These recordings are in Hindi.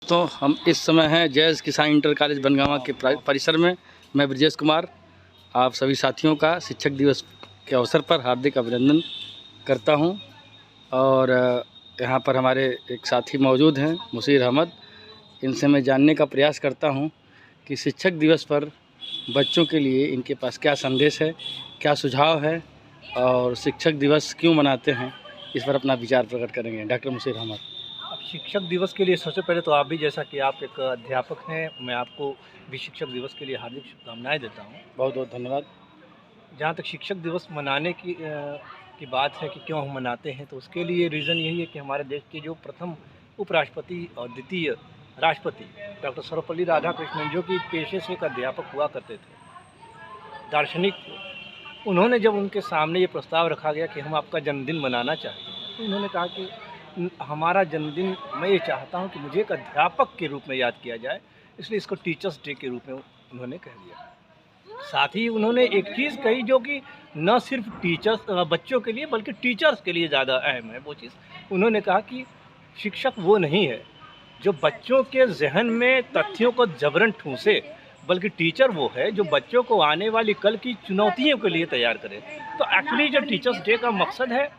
तो हम इस समय हैं जैज़ किसान इंटर कॉलेज बनगांवा के परिसर में। मैं ब्रजेश कुमार आप सभी साथियों का शिक्षक दिवस के अवसर पर हार्दिक अभिनंदन करता हूं। और यहाँ पर हमारे एक साथी मौजूद हैं मुसीर अहमद। इनसे मैं जानने का प्रयास करता हूं कि शिक्षक दिवस पर बच्चों के लिए इनके पास क्या संदेश है, क्या सुझाव है और शिक्षक दिवस क्यों मनाते हैं, इस पर अपना विचार प्रकट करेंगे। डॉक्टर मुसीर अहमद। अब शिक्षक दिवस के लिए सबसे पहले तो आप भी, जैसा कि आप एक अध्यापक हैं, मैं आपको भी शिक्षक दिवस के लिए हार्दिक शुभकामनाएं देता हूं। बहुत बहुत धन्यवाद। जहां तक शिक्षक दिवस मनाने की बात है कि क्यों हम मनाते हैं, तो उसके लिए रीज़न यही है कि हमारे देश के जो प्रथम उपराष्ट्रपति और द्वितीय राष्ट्रपति डॉक्टर सर्वपल्ली राधाकृष्णन, जो कि पेशे से एक अध्यापक हुआ करते थे, दार्शनिक थे, उन्होंने जब उनके सामने ये प्रस्ताव रखा गया कि हम आपका जन्मदिन मनाना चाहते हैं, तो उन्होंने कहा कि हमारा जन्मदिन, मैं ये चाहता हूँ कि मुझे एक अध्यापक के रूप में याद किया जाए, इसलिए इसको टीचर्स डे के रूप में उन्होंने कह दिया। साथ ही उन्होंने एक चीज़ कही जो कि न सिर्फ टीचर्स बच्चों के लिए बल्कि टीचर्स के लिए ज़्यादा अहम है। वो चीज़ उन्होंने कहा कि शिक्षक वो नहीं है जो बच्चों के जहन में तथ्यों को जबरन ठूंसे, बल्कि टीचर वो है जो बच्चों को आने वाली कल की चुनौतियों के लिए तैयार करे। तो एक्चुअली जो टीचर्स डे का मकसद है,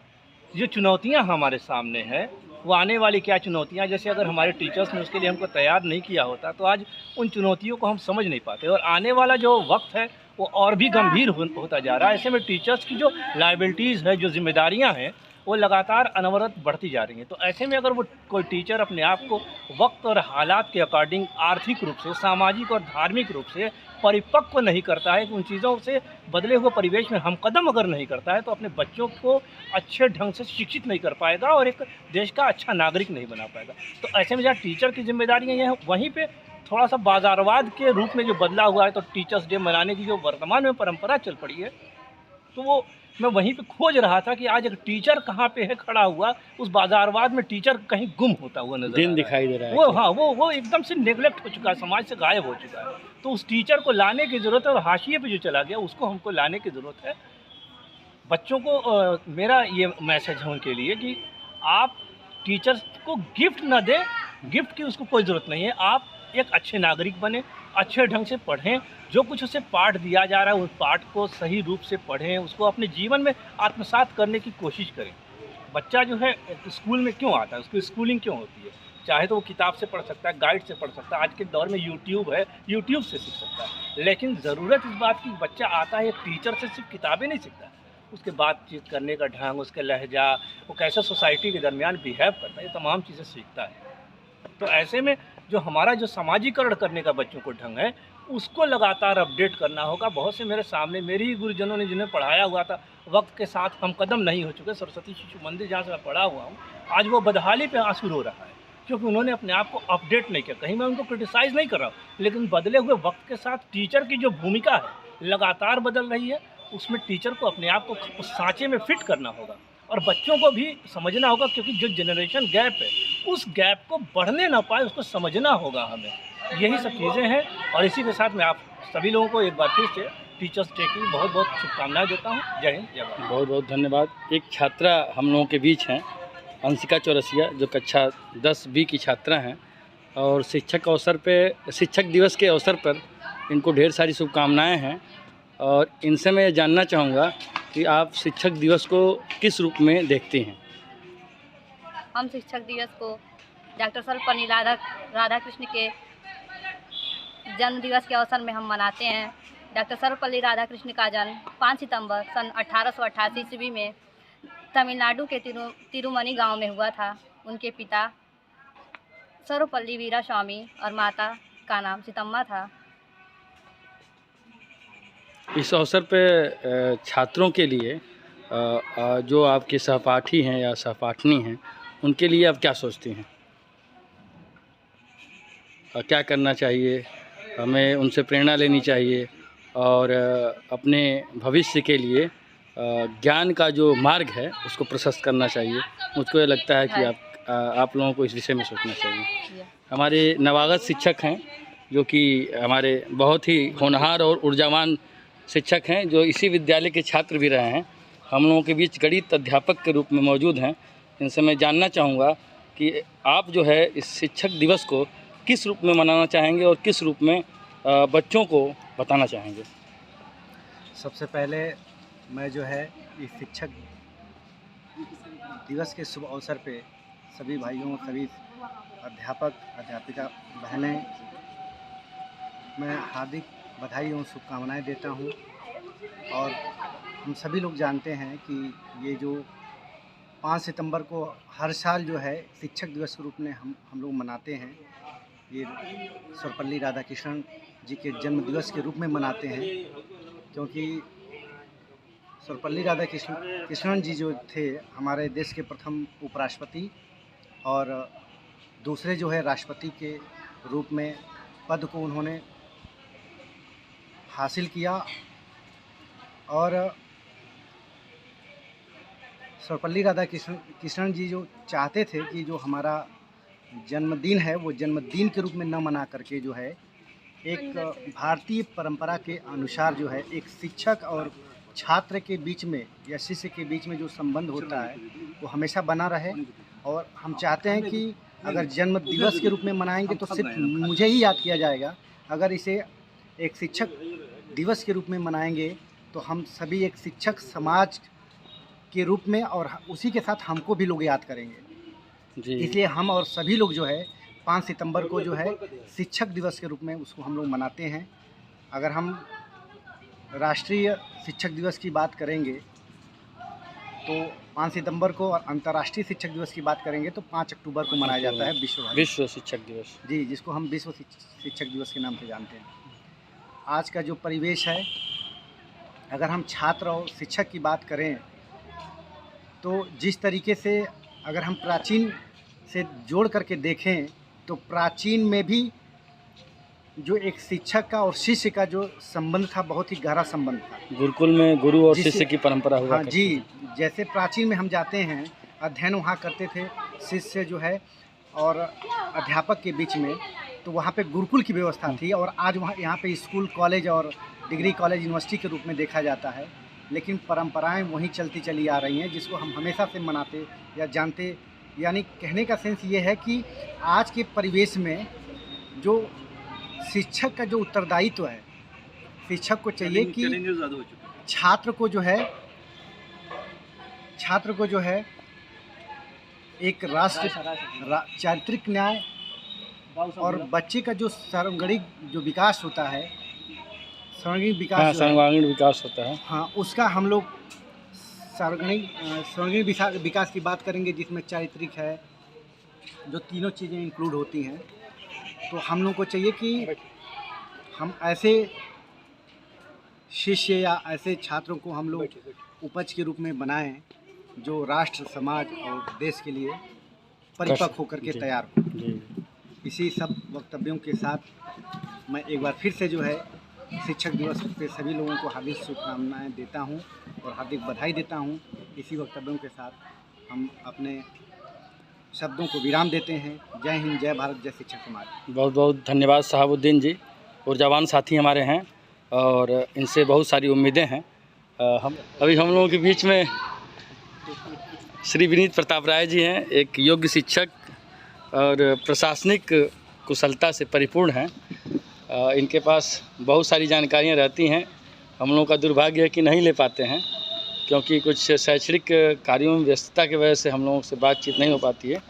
जो चुनौतियां हमारे सामने हैं, वो आने वाली क्या चुनौतियां, जैसे अगर हमारे टीचर्स ने उसके लिए हमको तैयार नहीं किया होता तो आज उन चुनौतियों को हम समझ नहीं पाते, और आने वाला जो वक्त है वो और भी गंभीर होता जा रहा है। ऐसे में टीचर्स की जो लायबिलिटीज़ है, जो जिम्मेदारियां हैं, वो लगातार अनवरत बढ़ती जा रही हैं। तो ऐसे में अगर वो कोई टीचर अपने आप को वक्त और हालात के अकॉर्डिंग आर्थिक रूप से, सामाजिक और धार्मिक रूप से परिपक्व नहीं करता है, कि उन चीज़ों से बदले हुए परिवेश में हम कदम अगर नहीं करता है, तो अपने बच्चों को अच्छे ढंग से शिक्षित नहीं कर पाएगा और एक देश का अच्छा नागरिक नहीं बना पाएगा। तो ऐसे में जहाँ टीचर की जिम्मेदारियाँ ये हैं, वहीं पे थोड़ा सा बाज़ारवाद के रूप में जो बदला हुआ है, तो टीचर्स डे मनाने की जो वर्तमान में परंपरा चल पड़ी है, तो वो मैं वहीं पे खोज रहा था कि आज एक टीचर कहाँ पे है खड़ा हुआ, उस बाज़ारवाद में टीचर कहीं गुम होता हुआ नजर दिन दिखाई दे रहा है। वो हाँ, वो एकदम से नेगलेक्ट हो चुका है, समाज से गायब हो चुका है। तो उस टीचर को लाने की ज़रूरत है, और हाशिए पे जो चला गया उसको हमको लाने की ज़रूरत है। बच्चों को मेरा ये मैसेज है उनके लिए कि आप टीचर्स को गिफ्ट ना दें, गिफ्ट की उसको कोई ज़रूरत नहीं है। आप एक अच्छे नागरिक बने, अच्छे ढंग से पढ़ें, जो कुछ उसे पाठ दिया जा रहा है उस पाठ को सही रूप से पढ़ें, उसको अपने जीवन में आत्मसात करने की कोशिश करें। बच्चा जो है स्कूल में क्यों आता है, उसकी स्कूलिंग क्यों होती है? चाहे तो वो किताब से पढ़ सकता है, गाइड से पढ़ सकता है, आज के दौर में यूट्यूब है, यूट्यूब से सीख सकता है। लेकिन ज़रूरत इस बात की, बच्चा आता है एक टीचर से सिर्फ किताबें नहीं सीखता, उसके बातचीत करने का ढंग, उसका लहजा, वो कैसे सोसाइटी के दरमियान बिहेव करता है, ये तमाम चीज़ें सीखता है। तो ऐसे में जो हमारा जो समाजीकरण करने का बच्चों को ढंग है, उसको लगातार अपडेट करना होगा। बहुत से मेरे सामने मेरे ही गुरुजनों ने जिन्हें पढ़ाया हुआ था, वक्त के साथ हम कदम नहीं हो चुके। सरस्वती शिशु मंदिर जहाँ से मैं पढ़ा हुआ हूँ, आज वो बदहाली पे आंसू रो रहा है, क्योंकि उन्होंने अपने आप को अपडेट नहीं किया। कहीं मैं उनको क्रिटिसाइज़ नहीं कर रहा हूँ, लेकिन बदले हुए वक्त के साथ टीचर की जो भूमिका है लगातार बदल रही है। उसमें टीचर को अपने आप को उस सांचे में फिट करना होगा, और बच्चों को भी समझना होगा, क्योंकि जो जनरेशन गैप है, उस गैप को बढ़ने ना पाए, उसको समझना होगा हमें। यही सब चीज़ें हैं, और इसी के साथ मैं आप सभी लोगों को एक बार फिर से टीचर्स डे की बहुत बहुत शुभकामनाएं देता हूँ। जय हिंद, जय भारत। बहुत बहुत धन्यवाद। एक छात्रा हम लोगों के बीच हैं, अंशिका चौरसिया, जो कक्षा 10B की छात्रा हैं, और शिक्षक दिवस के अवसर पर इनको ढेर सारी शुभकामनाएं हैं। और इनसे मैं जानना चाहूँगा कि आप शिक्षक दिवस को किस रूप में देखते हैं? हम शिक्षक दिवस को डॉक्टर सर्वपल्ली राधाकृष्ण के जन्म दिवस के अवसर में हम मनाते हैं। डॉक्टर सर्वपल्ली राधाकृष्ण का जन्म 5 सितंबर सन 1888 ईस्वी में तमिलनाडु के तिरुमनी गांव में हुआ था। उनके पिता सर्वपल्ली वीरास्वामी और माता का नाम सीतम्मा था। इस अवसर पे छात्रों के लिए जो आपके सहपाठी हैं या सहपाठनी हैं, उनके लिए आप क्या सोचती हैं? क्या करना चाहिए? हमें उनसे प्रेरणा लेनी चाहिए, और अपने भविष्य के लिए ज्ञान का जो मार्ग है उसको प्रशस्त करना चाहिए। मुझको ये लगता है कि आप लोगों को इस विषय में सोचना चाहिए। हमारे नवागत शिक्षक हैं, जो कि हमारे बहुत ही होनहार और ऊर्जावान शिक्षक हैं, जो इसी विद्यालय के छात्र भी रहे हैं, हम लोगों के बीच गणित अध्यापक के रूप में मौजूद हैं। इनसे मैं जानना चाहूँगा कि आप जो है इस शिक्षक दिवस को किस रूप में मनाना चाहेंगे और किस रूप में बच्चों को बताना चाहेंगे? सबसे पहले मैं जो है इस शिक्षक दिवस के शुभ अवसर पे सभी भाइयों, सभी अध्यापक, अध्यापिका बहनें, मैं हार्दिक बधाई और शुभकामनाएं देता हूं। और हम सभी लोग जानते हैं कि ये जो 5 सितंबर को हर साल जो है शिक्षक दिवस के रूप में हम लोग मनाते हैं, ये सर्वपल्ली राधाकृष्णन जी के जन्म दिवस के रूप में मनाते हैं, क्योंकि सर्वपल्ली राधाकृष्णन जी जो थे हमारे देश के प्रथम उपराष्ट्रपति और दूसरे जो है राष्ट्रपति के रूप में पद को उन्होंने हासिल किया। और सर्वपल्ली राधाकृष्णन जी जो चाहते थे कि जो हमारा जन्मदिन है वो जन्मदिन के रूप में न मना करके जो है एक भारतीय परंपरा के अनुसार जो है एक शिक्षक और छात्र के बीच में या शिष्य के बीच में जो संबंध होता है वो हमेशा बना रहे। और हम चाहते हैं कि अगर जन्म दिवस के रूप में मनाएंगे तो सिर्फ मुझे ही याद किया जाएगा, अगर इसे एक शिक्षक दिवस के रूप में मनाएंगे तो हम सभी एक शिक्षक समाज के रूप में और उसी के साथ हमको भी लोग याद करेंगे जी। इसलिए हम और सभी लोग जो है 5 सितंबर को जो है शिक्षक दिवस के रूप में उसको हम लोग मनाते हैं। अगर हम राष्ट्रीय शिक्षक दिवस की बात करेंगे तो 5 सितंबर को, और अंतर्राष्ट्रीय शिक्षक दिवस की बात करेंगे तो 5 अक्टूबर को मनाया जाता है विश्व शिक्षक दिवस जी, जिसको हम विश्व शिक्षक दिवस के नाम से जानते हैं। आज का जो परिवेश है, अगर हम छात्र और शिक्षक की बात करें तो जिस तरीके से अगर हम प्राचीन से जोड़ करके देखें तो प्राचीन में भी जो एक शिक्षक का और शिष्य का जो संबंध था बहुत ही गहरा संबंध था। गुरुकुल में गुरु और शिष्य की परंपरा हुआ जी। जैसे प्राचीन में हम जाते हैं, अध्ययन वहाँ करते थे शिष्य जो है और अध्यापक के बीच में, तो वहाँ पे गुरुकुल की व्यवस्था थी। और आज वहाँ यहाँ पे स्कूल, कॉलेज और डिग्री कॉलेज, यूनिवर्सिटी के रूप में देखा जाता है। लेकिन परंपराएं वहीं चलती चली आ रही हैं जिसको हम हमेशा से मनाते या जानते। यानी कहने का सेंस ये है कि आज के परिवेश में जो शिक्षक का जो उत्तरदायित्व है, शिक्षक को चाहिए कि छात्र को जो है एक राष्ट्र चारित्रिक न्याय और बच्चे का जो सर्वांगीण जो विकास होता है, सर्वांगीण विकास होता है, हाँ, उसका हम लोग सर्वांगीण विकास की बात करेंगे, जिसमें चारित्रिक है, जो तीनों चीज़ें इंक्लूड होती हैं। तो हम लोग को चाहिए कि हम ऐसे शिष्य या ऐसे छात्रों को हम लोग उपज के रूप में बनाएं जो राष्ट्र, समाज और देश के लिए परिपक्व होकर के तैयार हो। इसी सब वक्तव्यों के साथ मैं एक बार फिर से जो है शिक्षक दिवस पे सभी लोगों को हार्दिक शुभकामनाएं देता हूं और हार्दिक बधाई देता हूं। इसी वक्तव्यों के साथ हम अपने शब्दों को विराम देते हैं। जय हिंद, जय भारत, जय शिक्षक समाज। बहुत बहुत धन्यवाद शहाबुद्दीन जी, ऊर्जावान साथी हमारे हैं और इनसे बहुत सारी उम्मीदें हैं। हम लोगों के बीच में श्री विनीत प्रताप राय जी हैं, एक योग्य शिक्षक और प्रशासनिक कुशलता से परिपूर्ण हैं। इनके पास बहुत सारी जानकारियां रहती हैं, हम लोगों का दुर्भाग्य है कि नहीं ले पाते हैं, क्योंकि कुछ शैक्षणिक कार्यों में व्यस्तता की वजह से हम लोगों से बातचीत नहीं हो पाती है।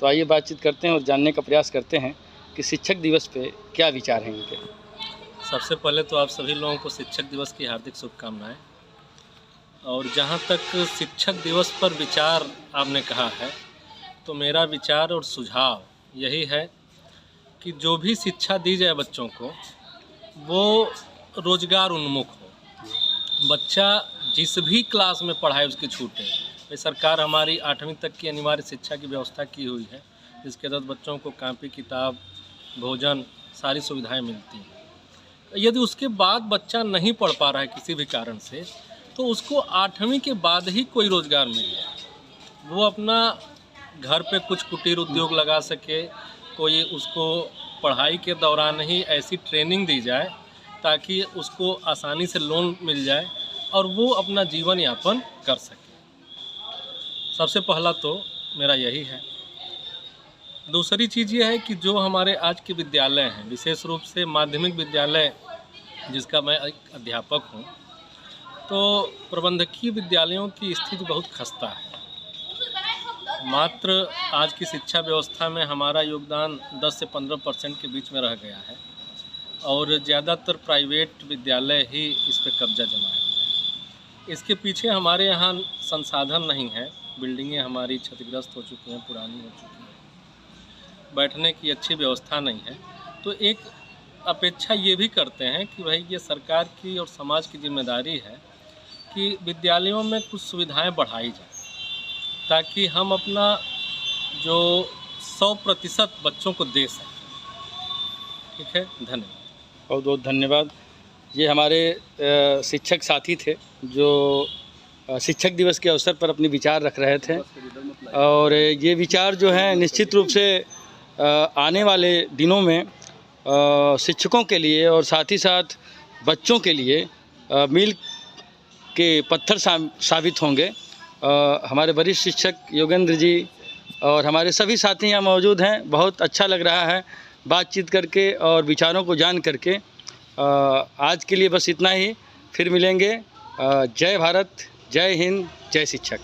तो आइए बातचीत करते हैं और जानने का प्रयास करते हैं कि शिक्षक दिवस पे क्या विचार हैं इनके। सबसे पहले तो आप सभी लोगों को शिक्षक दिवस की हार्दिक शुभकामनाएं। और जहां तक शिक्षक दिवस पर विचार आपने कहा है, तो मेरा विचार और सुझाव यही है कि जो भी शिक्षा दी जाए बच्चों को वो रोजगार उन्मुख हो। बच्चा जिस भी क्लास में पढ़ाए उसकी छूटे। भाई सरकार हमारी 8वीं तक की अनिवार्य शिक्षा की व्यवस्था की हुई है, जिसके तहत बच्चों को कापी, किताब, भोजन, सारी सुविधाएं मिलती हैं। यदि उसके बाद बच्चा नहीं पढ़ पा रहा है किसी भी कारण से, तो उसको 8वीं के बाद ही कोई रोज़गार मिल जाए, वो अपना घर पे कुछ कुटीर उद्योग लगा सके, कोई उसको पढ़ाई के दौरान ही ऐसी ट्रेनिंग दी जाए ताकि उसको आसानी से लोन मिल जाए और वो अपना जीवन यापन कर सके। सबसे पहला तो मेरा यही है। दूसरी चीज़ ये है कि जो हमारे आज के विद्यालय हैं, विशेष रूप से माध्यमिक विद्यालय जिसका मैं एक अध्यापक हूँ, तो प्रबंधकीय विद्यालयों की स्थिति बहुत खस्ता है। मात्र आज की शिक्षा व्यवस्था में हमारा योगदान 10 से 15% के बीच में रह गया है और ज़्यादातर प्राइवेट विद्यालय ही इस पर कब्जा जमाए हुए हैं। इसके पीछे हमारे यहाँ संसाधन नहीं है, बिल्डिंगें हमारी क्षतिग्रस्त हो चुकी हैं, पुरानी हो चुकी हैं, बैठने की अच्छी व्यवस्था नहीं है। तो एक अपेक्षा ये भी करते हैं कि भाई ये सरकार की और समाज की जिम्मेदारी है कि विद्यालयों में कुछ सुविधाएं बढ़ाई जाए ताकि हम अपना जो 100% बच्चों को दे सकें। ठीक है, धन्यवाद। बहुत बहुत धन्यवाद। ये हमारे शिक्षक साथी थे जो शिक्षक दिवस के अवसर पर अपने विचार रख रहे थे और ये विचार जो हैं निश्चित रूप से आने वाले दिनों में शिक्षकों के लिए और साथ ही साथ बच्चों के लिए मील के पत्थर साबित होंगे। हमारे वरिष्ठ शिक्षक योगेंद्र जी और हमारे सभी साथी यहाँ मौजूद हैं। बहुत अच्छा लग रहा है बातचीत करके और विचारों को जान करके। आज के लिए बस इतना ही, फिर मिलेंगे। जय भारत, जय हिंद, जय शिक्षक।